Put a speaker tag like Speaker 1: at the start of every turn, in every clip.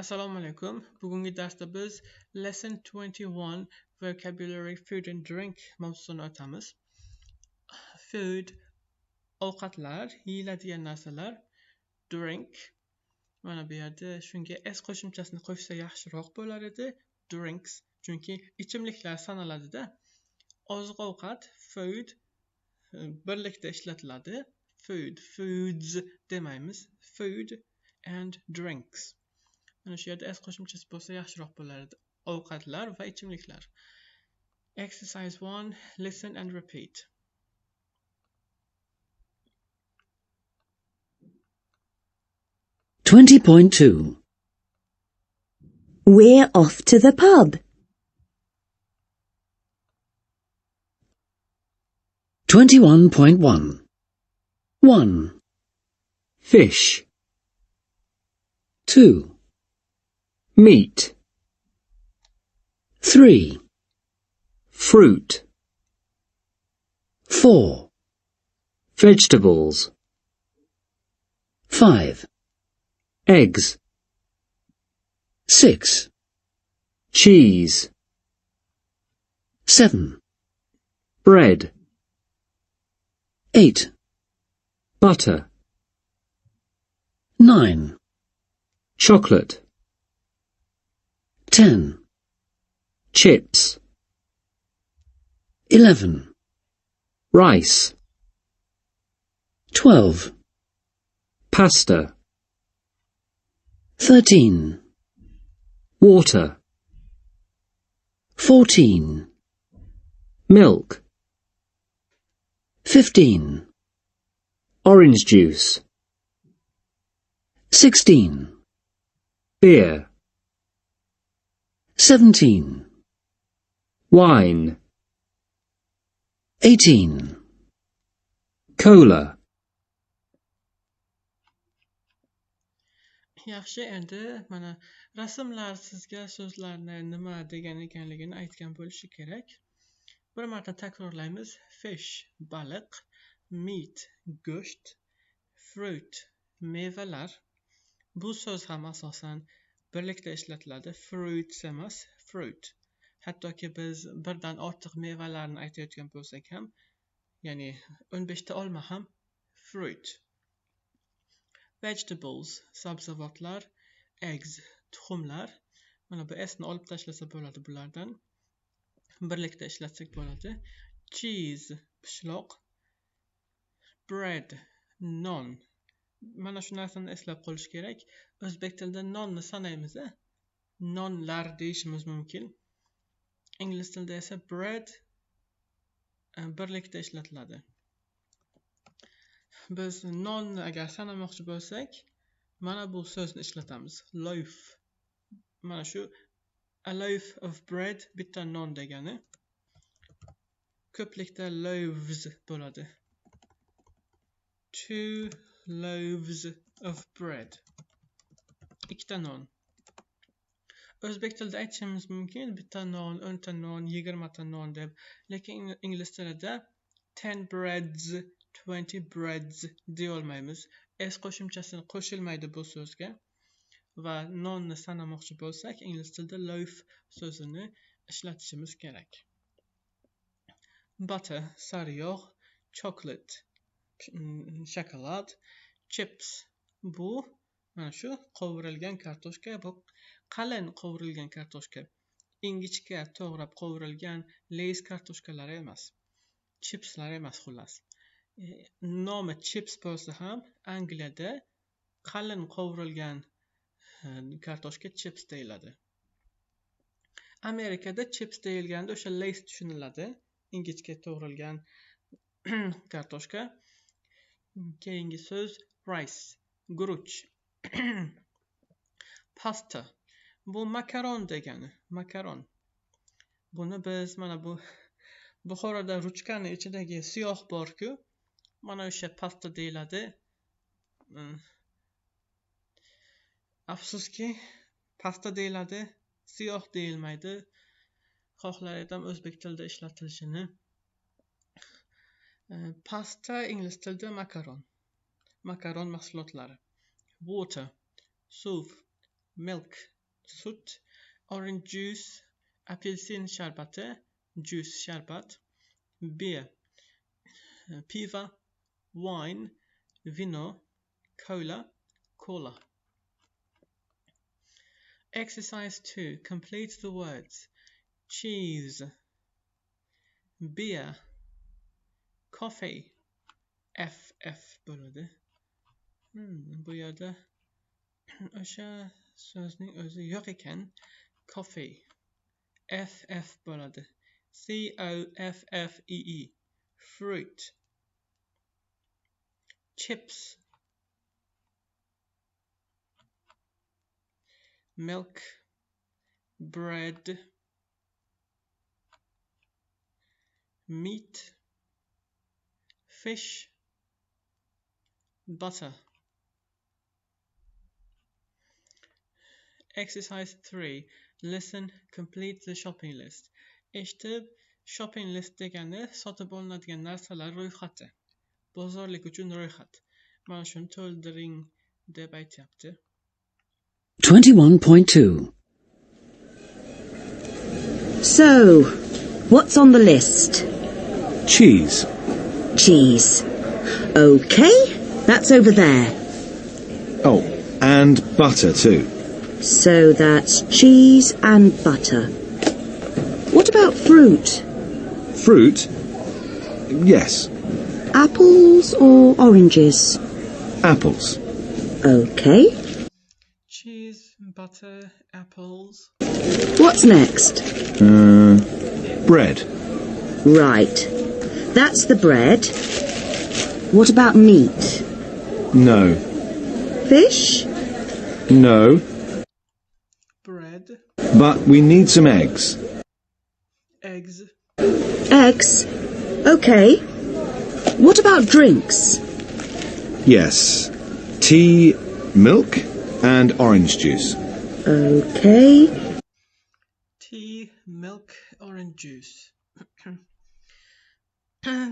Speaker 1: Assalomu alaykum. Bugungi darsda biz Lesson 21 Vocabulary Food and Drink mavzusini o'tamiz. Food ovqatlar, yeyiladigan narsalar, drink. Mana bu yerda shunga s qo'shimchasini qo'shsa yaxshiroq bo'lar edi. Drinks, chunki ichimliklar sanaladida. Oziq-ovqat, food birlikda ishlatiladi. Foods demaymiz. Food and drinks. Mana shu yerda s qo'shimchasi bo'lsa yaxshiroq bo'lardi. Ovqatlar va ichimliklar. Exercise 1. Listen and repeat.
Speaker 2: (20.2)
Speaker 3: We're off to the pub.
Speaker 2: 21.1 1. Fish 2. Meat 3. Fruit 4. Vegetables 5. Eggs 6. Cheese 7. Bread 8. Butter 9. Chocolate 10. Chips 11. Rice 12. Pasta 13. Water 14. Milk 15. Orange juice 16. Beer 17. Wine 18. Cola.
Speaker 1: Yaxshi, endi mana rasmlar sizga so'zlarni nima degan ekanligini aytgan bo'lishi kerak. Bir marta takrorlaymiz. Fish baliq, meat go'sht, fruit mevalar. Bu so'z ham asosan birlikda ishlatiladi. Fruits emas, fruit. Hattoki biz birdan ortiq mevalarni aytayotgan bo'lsak ham, ya'ni 15 ta olma ham fruit. Vegetables sabzavotlar, eggs tuxumlar. Mana bu s ni olib tashlasa bo'ladi bulardan. Birlikda ishlatsak bo'ladi. Cheese pishloq, bread non. Mana shu narsani eslab qolish kerak. O'zbek tilida nonni sanaymiz, nonlar deyishimiz mumkin. Ingliz tilida esa bread birlikda ishlatiladi. Biz nonni agar sanamoqchi bo'lsak, mana bu so'zni ishlatamiz. Loaf. Mana shu a loaf of bread bitta non degani. Ko'plikda loaves bo'ladi. 2 loaves of bread. Ikkita non. O'zbek tilida aytishimiz mumkin bitta non, 10 ta non, 20 ta non deb, lekin ingliz tilida 10 breads, 20 breads deya olmaymiz. S qo'shimchasi qo'shilmaydi bu so'zga. Va nonni sanamoqchi bo'lsak, ingliz tilida loaf so'zini ishlatishimiz kerak. Butter sariyog', chocolate shokolad, chips bu mana shu qovurilgan kartoshka, bu qalin qovurilgan kartoshka. Ingichka to'g'rab qovurilgan Lay's kartoshkalari emas. Chipslar emas xullas. Nomi chips bo'lsa ham Angliyada qalin qovurilgan kartoshka chips deyiladi. Amerikada chips deyilganda o'sha Lay's tushuniladi. Ingichka to'g'rilgan kartoshka. Keyingi so'z rice, guruch. Pasta. Bu makaron degani, makaron. Buni biz mana bu Buxoroda ruchkani ichidagi siyoh bor-ku, mana o'sha pasta deyiladi. Afsuski, pasta deyiladi, siyoh deyilmaydi. Xohlar edim o'zbek tilida ishlatilishini. Pasta ingliz tilida makaron. Makaron mahsulotlari. Water, suv. milk sut, orange juice apelsin sharbati, juice sharbat, beer piva, wine vino, cola cola. Exercise 2. Complete the words. Cheese, beer, coffee. F bo'ladi. Bu yerda o'sha so'zning o'zi yo'q ekan. Coffee. F bo'ladi. COFFEE. Fruit. Chips. Milk. Bread. Meat. Fish. Butter. Exercise 3. Listen, complete the shopping list. Eshitib, shopping list degani sotib olinadigan narsalar ro'yxati. Bozorlik uchun ro'yxat. Mana shuni to'ldiring deb aytyapti.
Speaker 2: 21.2.
Speaker 3: So, what's on the list?
Speaker 4: Cheese.
Speaker 3: Cheese. Okay, that's over there.
Speaker 4: Oh, and butter too.
Speaker 3: So that's cheese and butter. What about fruit?
Speaker 4: Fruit? Yes.
Speaker 3: Apples or oranges?
Speaker 4: Apples.
Speaker 3: Okay.
Speaker 1: Cheese, butter, apples.
Speaker 3: What's next?
Speaker 4: Bread.
Speaker 3: Right. That's the bread. What about meat?
Speaker 4: No.
Speaker 3: Fish?
Speaker 4: No.
Speaker 1: Bread.
Speaker 4: But we need some eggs.
Speaker 1: Eggs.
Speaker 3: Eggs? Okay. What about drinks?
Speaker 4: Yes. Tea, milk, and orange juice.
Speaker 3: Okay.
Speaker 1: Tea, milk, orange juice.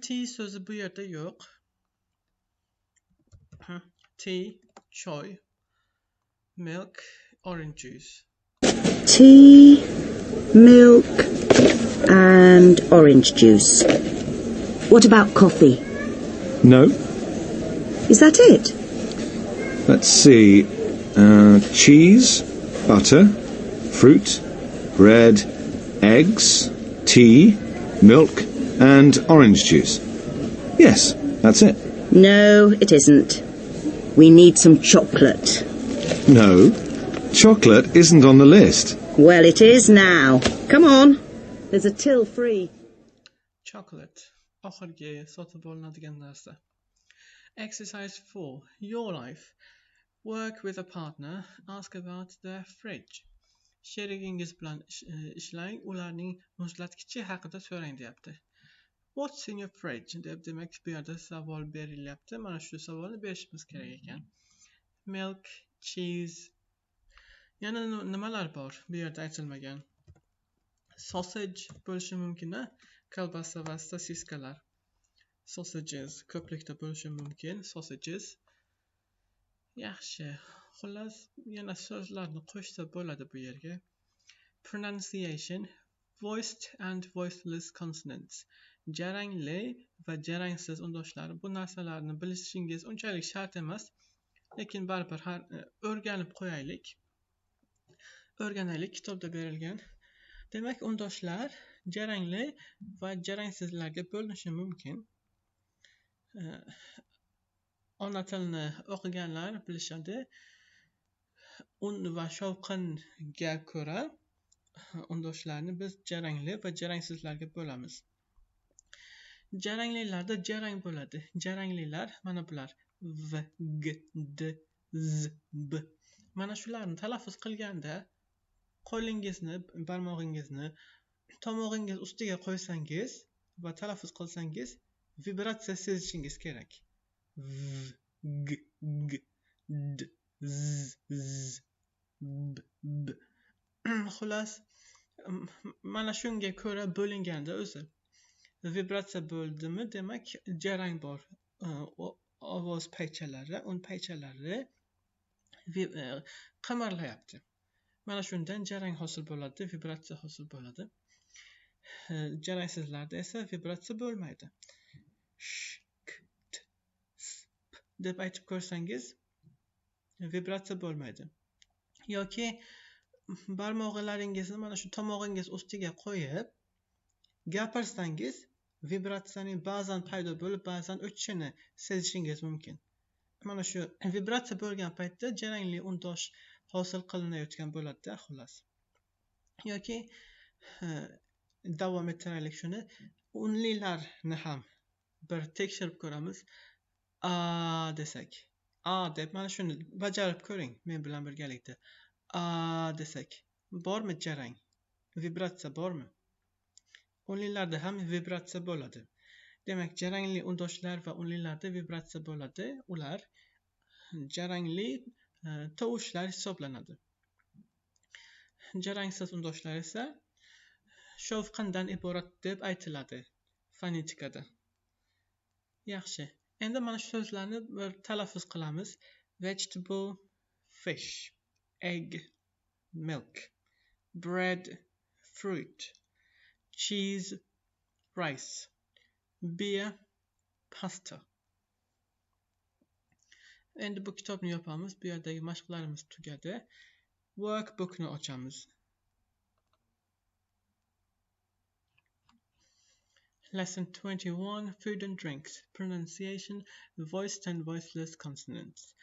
Speaker 1: Tea so'zi bu yerda yo'q. Tea, choy, milk, orange juice.
Speaker 3: Tea, milk, and orange juice. What about coffee?
Speaker 4: No.
Speaker 3: Is that it?
Speaker 4: Let's see. Cheese, butter, fruit, bread, eggs, tea, milk, and orange juice. Yes, that's it.
Speaker 3: No, it isn't. We need some chocolate.
Speaker 4: No, chocolate isn't on the list.
Speaker 3: Well, it is now. Come on. There's a till free.
Speaker 1: Chocolate. Oxirgi sotib olinadigan narsa. Exercise 4. Your life. Work with a partner. Ask about their fridge. Sherigingiz bilan ishlang, ularning muzlatkichi haqida so'rang deyapti. What's in your fridge? Deb demak bu yerda savol berilyapti. Mana shu savolni berishimiz kerak ekan. Milk, cheese. Yana nimalar bor? Bu yerda aytilmagan. Sausage bo'lishi mumkin, kolbasa va sosiskalar. Sausages ko'plikda bo'lishi mumkin. Sausages. Yaxshi. Xullas, yana so'zlarni qo'shsa bo'ladi bu yerga. Pronunciation. Voiced and voiceless consonants. Jarangli va jarangsiz undoshlari. Bu narsalarni bilishingiz unchalik shart emas, lekin baribir o'rganib qo'yaylik. O'rganaylik, kitobda berilgan. Demak, undoshlar jarangli va jarangsizlarga bo'linishi mumkin. Ona tilni o'qiganlar bilishadi. Un va shovqinga ko'ra undoshlarni biz jarangli va jarangsizlarga bo'lamiz. Jaranglilarda jarang bo'ladi. Jaranglilar mana bular: v, g, d, z, b. Mana shularni talaffuz qilganda qo'lingizni, barmog'ingizni tomog'ingiz ustiga qo'ysangiz va talaffuz qilsangiz vibratsiya sezishingiz kerak. V, g, g, d, z, z, b, b. Xullas, mana shunga ko'ra bo'linganda o'zi vibratsiya bo'ldimi, demak jarang bor. Ovoz paychalari, un paychalari qimirlayapti. Mana shundan jarang hosil bo'ladi, vibratsiya hosil bo'ladi. Jarangsizlarda esa vibratsiya bo'lmaydi. Sh, k, t, s, p deb aytib ko'rsangiz vibratsiya bo'lmaydi. Yoki barmoqlaringizni mana shu tomog'ingiz ustiga qo'yib gapirsangiz vibratsiyaning ba'zan paydo bo'lib, ba'zan o'tishini sezishingiz mumkin. Mana shu vibratsiya bo'lgan paytda jarangli undosh hosil qilinayotgan bo'ladi-da, xolos. Yoki davom ettiraylik shuni. Unlilarni ham bir tekshirib ko'ramiz. A desak, a deb mana shuni bajarib ko'ring men bilan birgalikda. A desak, bormi jarang? Vibratsiya bormi? Unlilarda ham vibratsiya bo'ladi. Demak, jarangli undoshlar va unlilarda vibratsiya bo'ladi. Ular jarangli tovushlar hisoblanadi. Jarangsiz undoshlar esa shovqindan iborat deb aytiladi fonetikada. Yaxshi. Endi mana shu so'zlarni bir talaffuz qilamiz. Vegetable, fish, egg, milk, bread, fruit, cheese, rice, beer, pasta. Endi bu kitobni yopamiz. Bu yerdagi mashqlarimiz tugadi. Workbookni ochamiz. Lesson 21, Food and Drinks, Pronunciation, Voiced and Voiceless Consonants.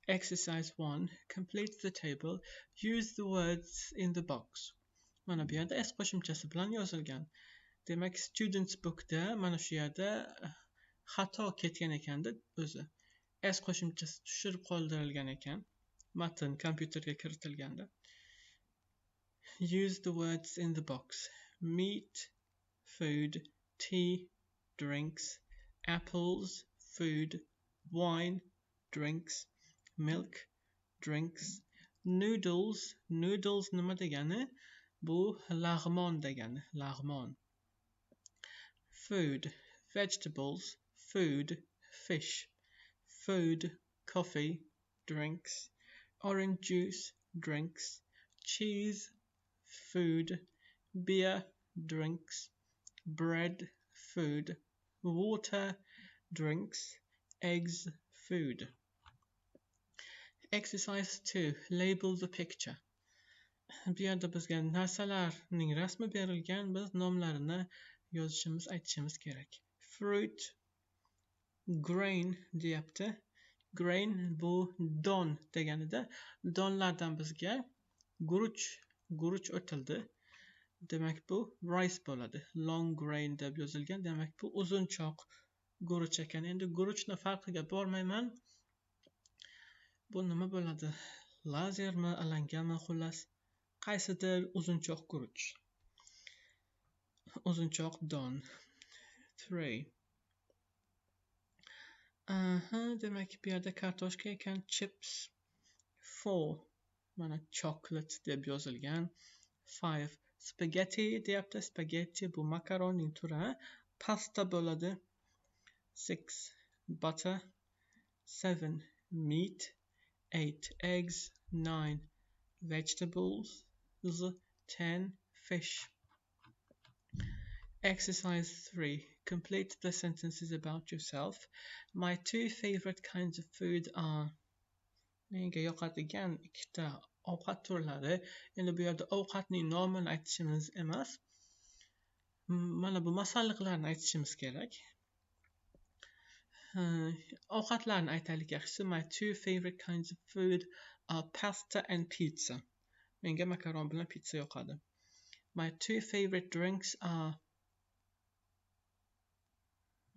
Speaker 1: Exercise 1, complete the table, use the words in the box. Mana bu yerda s qo'shimchasi bilan yozilgan. Demak, students bookda mana shu yerda xato ketgan ekanda o'zi. S qo'shimchasi tushirib qoldirilgan ekan. Matn kompyuterga kiritilganda. Use the words in the box. Meat, food, tea, drinks, apples, food, wine, drinks, milk, drinks, noodles. Noodles nima degani? Bu lag'mon degani, lag'mon. Food, vegetables, food, fish, food, coffee, drinks, orange juice, drinks, cheese, food, beer, drinks, bread, food, water, drinks, eggs, food. Exercise 2. Label the picture. Bu yerda bizga narsalarning rasmi berilgan, biz nomlarini yozishimiz, aytishimiz kerak. Fruit, grain deyapti. Grain bu don deganida, donlardan bizga guruch o'tildi. Demak bu rice bo'ladi. Long grain deb yozilgan. Demak bu uzunchoq guruch ekan. Endi guruchni farqiga bormayman. Bu nima bo'ladi? Lazermi, alangami, xullas qaysidir uzunchoq guruch. Uzunchoq don. 3. Demak bu yerda kartoshka ekan. Chips. 4. Mana chocolate deb yozilgan. 5. Spaghetti deyapti. Spaghetti bu makaronning turi. Pasta bo'ladi. 6. Butter. 7. Meat. 8. Eggs. 9. Vegetables. 10. Fish. Exercise 3. Complete the sentences about yourself. My two favorite kinds of food are... Menga yoqadigan ikkita ovqat turlari. Endi bu yerda ovqatning nomini aytishimiz emas. Mana bu masalliqlarni aytishimiz kerak. Ovqatlarni aytaylik yaxshisi. My two favorite kinds of food are pasta and pizza. Menga makaron bilan pizza yoqadi. My two favorite drinks are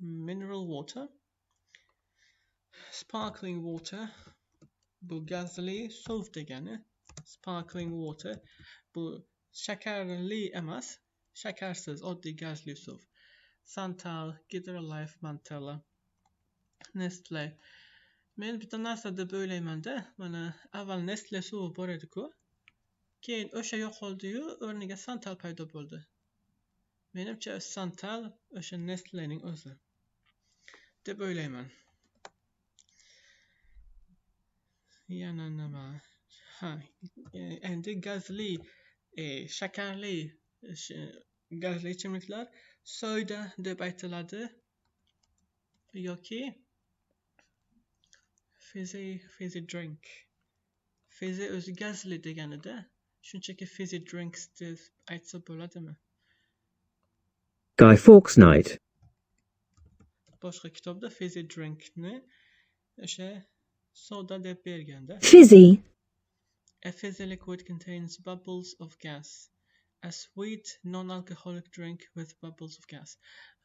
Speaker 1: mineral water, sparkling water, bu gazli suv degani. Sparkling water bu shakarli emas, shakarsiz oddiy gazli suv. Santal, Gidrolife, Mantella, Nestle. Men bitta narsa deb o'ylayman-da, mana avval Nestle suvi bor edi-ku. Keyin o'sha yo'qoldi-yu, o'rniga Santal paydo bo'ldi. Menimcha Santal o'sha Nestlening o'zi deb o'ylayman. Yana nima? endi gazli, shakarli gazli ichimliklar soda deb aytiladi yoki fizzy drink. Fizzy o'zi gazli deganida, shunchaki fizzy drinks deb aytsa bo'ladimi?
Speaker 2: Guy Fawkes Night.
Speaker 1: Boshqa kitobda fizzy drinkni o'sha soda deb berganda.
Speaker 5: Fizzy.
Speaker 1: A fizzy liquid contains bubbles of gas. A sweet, non-alcoholic drink with bubbles of gas.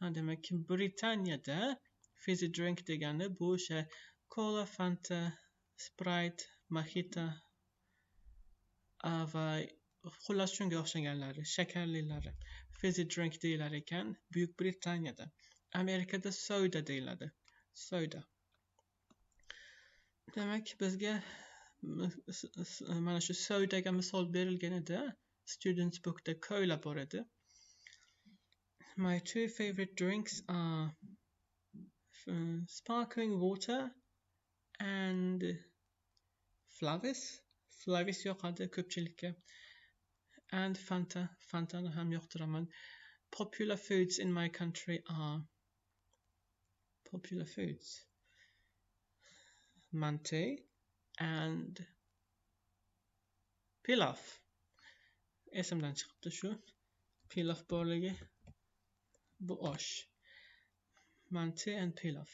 Speaker 1: Demak, Britaniyada fizzy drink degani bu o'sha Cola, Fanta, Sprite, Mojito va xullas shunga o'xshaganlari, shakarlilari fizzy drink deyilar ekan Buyuk Britaniyada. Amerikada soda deyiladi. Soda. Demak, bizga mana shu sodaga misol berilgan edi. Students bookda cola bor edi. My two favorite drinks are sparkling water and Flavis. Flavis yoqadi ko'pchilikka. And Fanta. Fantani ham yoqtiraman. Popular foods in my country are popular foods. Mante and pilaf. Esimdan chiqibdi shu. Pilaf borligi bu osh. Mante and pilaf.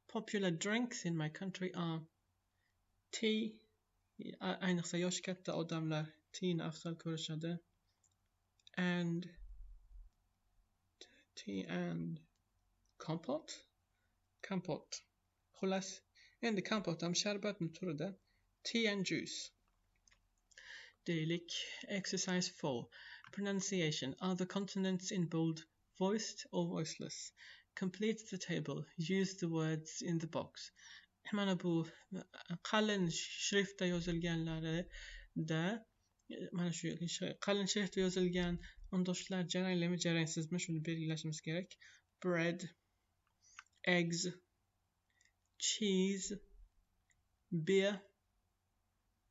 Speaker 1: Popular drinks in my country are tea. Ayniqsa yosh katta odamlar teani afzal ko'rishadi. And tea and compote. Compote. Xullas, endi kompot ham sharbatni turida. Tea and juice. Deylik. Exercise 4. Pronunciation. Are the consonants in bold voiced or voiceless? Complete the table. Use the words in the box. Mana bu qalin shriftda yozilganlarida mana shu qalin shriftda yozilgan undoshlar jaranglaymi, jarangsizmi shuni belgilashimiz kerak. Bread, eggs, cheese, beer,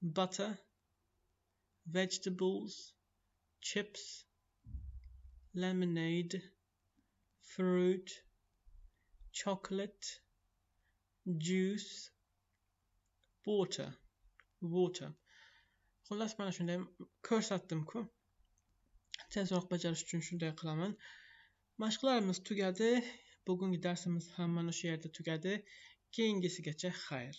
Speaker 1: butter, vegetables, chips, lemonade, fruit, chocolate, juice, water. Xullas mana shunday ko'rsatdim-ku. Tezroq bajarish uchun shunday qilaman. Mashqlarimiz tugadi. Bugungi darsimiz ham mana shu yerda tugadi. Keyingisigacha xayr.